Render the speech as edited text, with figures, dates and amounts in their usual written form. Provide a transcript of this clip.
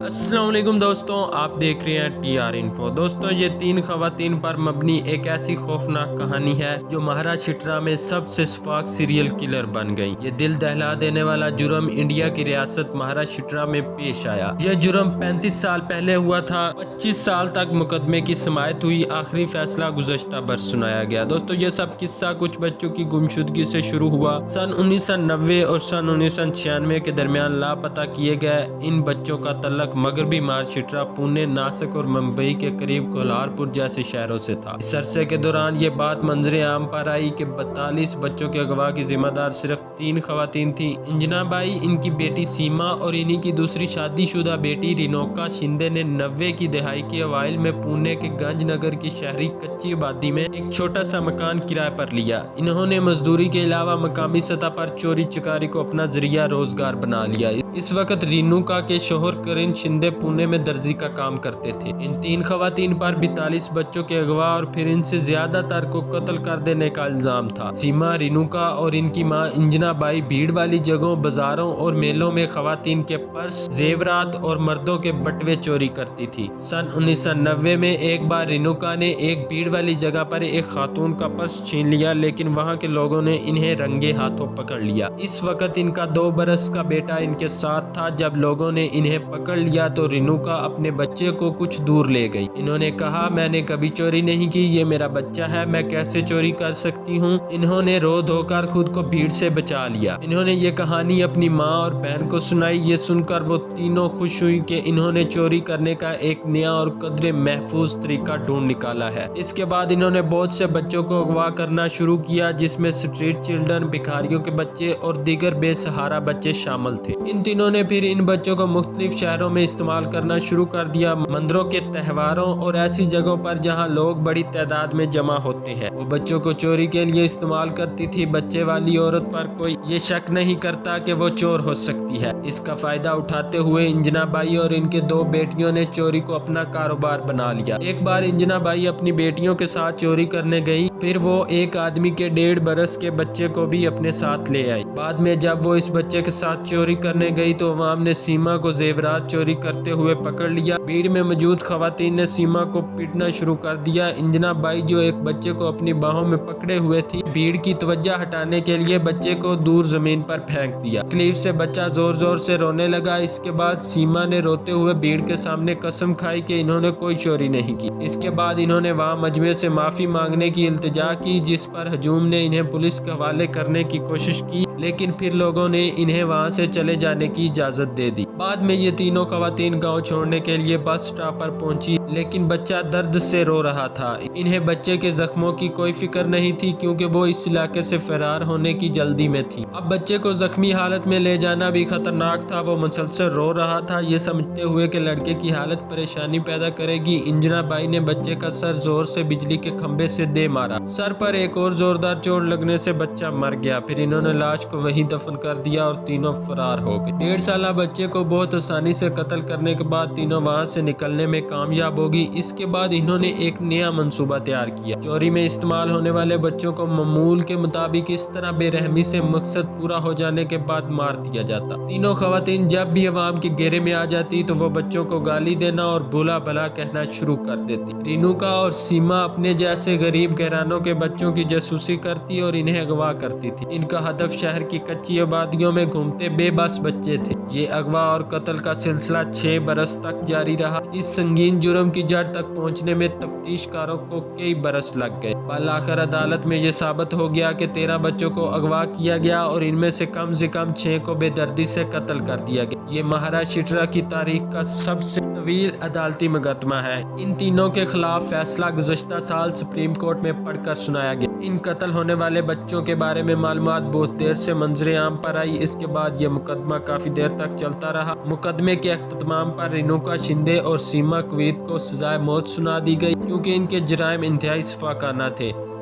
السلام علیکم دوستوں، آپ دیکھ رہے ہیں ٹی آر انفو۔ دوستوں، یہ 3 خواتین پر مبنی ایک ایسی خوفناک کہانی ہے جو مہاراشٹرا میں سب سے شفاق سیریل کلر بن گئی۔ یہ دل دہلا دینے والا جرم انڈیا کی ریاست مہاراشٹرا میں پیش آیا۔ یہ جرم 35 سال پہلے ہوا تھا۔ 25 سال تک مقدمے کی سماعت ہوئی، آخری فیصلہ گزشتہ برس سنایا گیا۔ دوستوں، یہ سب قصہ کچھ بچوں کی گمشدگی سے شروع ہوا۔ سن 1990 اور سن 1996 کے درمیان لاپتہ کیے گئے ان بچوں کا تعلق مغربی مہاراشٹرا، پونے، ناسک اور ممبئی کے قریب کولہاپور جیسے شہروں سے تھا۔ اس عرصے کے دوران یہ بات منظر عام پر آئی کہ 42 بچوں کے اغوا کی ذمہ دار صرف 3 خواتین تھیں: انجنا بائی، ان کی بیٹی سیما اور انہی کی دوسری شادی شدہ بیٹی رینوکا شندے نے 90 کی دہائی کے اوائل میں پونے کے گنج نگر کی شہری کچی آبادی میں ایک چھوٹا سا مکان کرائے پر لیا۔ انہوں نے مزدوری کے علاوہ مقامی سطح پر چوری چکاری کو اپنا ذریعہ روزگار بنا لیا۔ اس وقت رینوکا کے شوہر کرن شندے پونے میں درزی کا کام کرتے تھے۔ ان 3 خواتین پر 42 بچوں کے اغوا اور پھر ان سے زیادہ تر کو قتل کر دینے کا الزام تھا۔ سیما، رینوکا اور ان کی ماں انجنا بائی بھیڑ والی جگہوں، بازاروں اور میلوں میں خواتین کے پرس، زیورات اور مردوں کے بٹوے چوری کرتی تھی۔ سن 1990 میں ایک بار رینوکا نے ایک بھیڑ والی جگہ پر ایک خاتون کا پرس چھین لیا، لیکن وہاں کے لوگوں نے انہیں رنگے ہاتھوں پکڑ لیا۔ اس وقت ان کا 2 برس کا بیٹا ان کے ساتھ تھا۔ جب لوگوں نے انہیں پکڑ لیا تو رینوکا اپنے بچے کو کچھ دور لے گئی۔ انہوں نے کہا، میں نے کبھی چوری نہیں کی، یہ میرا بچہ ہے، میں کیسے چوری کر سکتی ہوں؟ انہوں نے رو دھو کر خود کو بھیڑ سے بچا لیا۔ انہوں نے یہ کہانی اپنی ماں اور بہن کو سنائی۔ یہ سن کر وہ تینوں خوش ہوئی کہ انہوں نے چوری کرنے کا ایک نیا اور قدرے محفوظ طریقہ ڈھونڈ نکالا ہے۔ اس کے بعد انہوں نے بہت سے بچوں کو اغوا کرنا شروع کیا، جس میں اسٹریٹ چلڈرن، بھکاریوں کے بچے اور دیگر بے سہارا بچے شامل تھے۔ ان تینوں نے پھر ان بچوں کو مختلف شہروں میں استعمال کرنا شروع کر دیا، مندروں کے تہواروں اور ایسی جگہوں پر جہاں لوگ بڑی تعداد میں جمع ہوتے ہیں۔ وہ بچوں کو چوری کے لیے استعمال کرتی تھی۔ بچے والی عورت پر کوئی یہ شک نہیں کرتا کہ وہ چور ہو سکتی ہے۔ اس کا فائدہ اٹھاتے ہوئے انجنا بائی اور ان کے 2 بیٹیوں نے چوری کو اپنا کاروبار بنا لیا۔ ایک بار انجنا بائی اپنی بیٹیوں کے ساتھ چوری کرنے گئی، پھر وہ ایک آدمی کے 1.5 برس کے بچے کو بھی اپنے ساتھ لے آئی۔ بعد میں جب وہ اس بچے کے ساتھ چوری کرنے گئی تو عوام نے سیما کو زیورات چوری کرتے ہوئے پکڑ لیا۔ بھیڑ میں موجود خواتین نے سیما کو پیٹنا شروع کر دیا۔ انجنا بائی، جو ایک بچے کو اپنی باہوں میں پکڑے ہوئے تھی، بھیڑ کی توجہ ہٹانے کے لیے بچے کو دور زمین پر پھینک دیا۔ تکلیف سے بچہ زور زور سے رونے لگا۔ اس کے بعد سیما نے روتے ہوئے بھیڑ کے سامنے قسم کھائی کہ انہوں نے کوئی چوری نہیں کی۔ اس کے بعد انہوں نے وہاں مجمع سے معافی مانگنے کی التجا کی، جس پر ہجوم نے انہیں پولیس کے حوالے کرنے کی کوشش کی، لیکن پھر لوگوں نے انہیں وہاں سے چلے جانے کی اجازت دے دی۔ بعد میں یہ تینوں خواتین گاؤں چھوڑنے کے لیے بس اسٹاپ پر پہنچی، لیکن بچہ درد سے رو رہا تھا۔ انہیں بچے کے زخموں کی کوئی فکر نہیں تھی، کیونکہ وہ اس علاقے سے فرار ہونے کی جلدی میں تھی۔ اب بچے کو زخمی حالت میں لے جانا بھی خطرناک تھا۔ وہ مسلسل رو رہا تھا، یہ سمجھتے ہوئے کہ لڑکے کی حالت پریشانی پیدا کرے گی۔ انجنا بائی نے بچے کا سر زور سے بجلی کے کھمبے سے دے مارا۔ سر پر ایک اور زوردار چوٹ لگنے سے بچہ مر گیا۔ پھر انہوں نے لاش کو وہیں دفن کر دیا اور تینوں فرار ہو گئے۔ 1.5 سالہ بچے کو بہت آسانی سے قتل کرنے کے بعد تینوں وہاں سے نکلنے میں کامیاب ہوگی۔ اس کے بعد انہوں نے ایک نیا منصوبہ تیار کیا۔ چوری میں استعمال ہونے والے بچوں کو معمول کے مطابق اس طرح بے رحمی سے مقصد پورا ہو جانے کے بعد مار دیا جاتا۔ تینوں خواتین جب بھی عوام کے گھیرے میں آ جاتی تو وہ بچوں کو گالی دینا اور بھلا بھلا کہنا شروع کر دیتی۔ رینوکا اور سیما اپنے جیسے غریب گھرانوں کے بچوں کی جاسوسی کرتی اور انہیں اغوا کرتی تھی۔ ان کا ہدف شہر کی کچی آبادیوں میں گھومتے بے بس بچے تھے۔ یہ اغوا اور قتل کا سلسلہ 6 برس تک جاری رہا۔ اس سنگین جرم کی جڑ تک پہنچنے میں تفتیش کاروں کو کئی برس لگ گئے۔ بالآخر عدالت میں یہ ثابت ہو گیا کہ 13 بچوں کو اغوا کیا گیا اور ان میں سے کم 6 کو بے دردی سے قتل کر دیا گیا۔ یہ مہاراشٹرا کی تاریخ کا سب سے طویل عدالتی مقدمہ ہے۔ ان تینوں کے خلاف فیصلہ گزشتہ سال سپریم کورٹ میں پڑھ کر سنایا گیا۔ ان قتل ہونے والے بچوں کے بارے میں معلومات بہت دیر سے منظر عام پر آئی۔ اس کے بعد یہ مقدمہ کافی دیر تک چلتا رہا۔ مقدمے کے اختتام پر رینوکا شندے اور سیما کویت کو سزائے موت سنا دی گئی، کیونکہ ان کے جرائم انتہائی شفقانہ تھے۔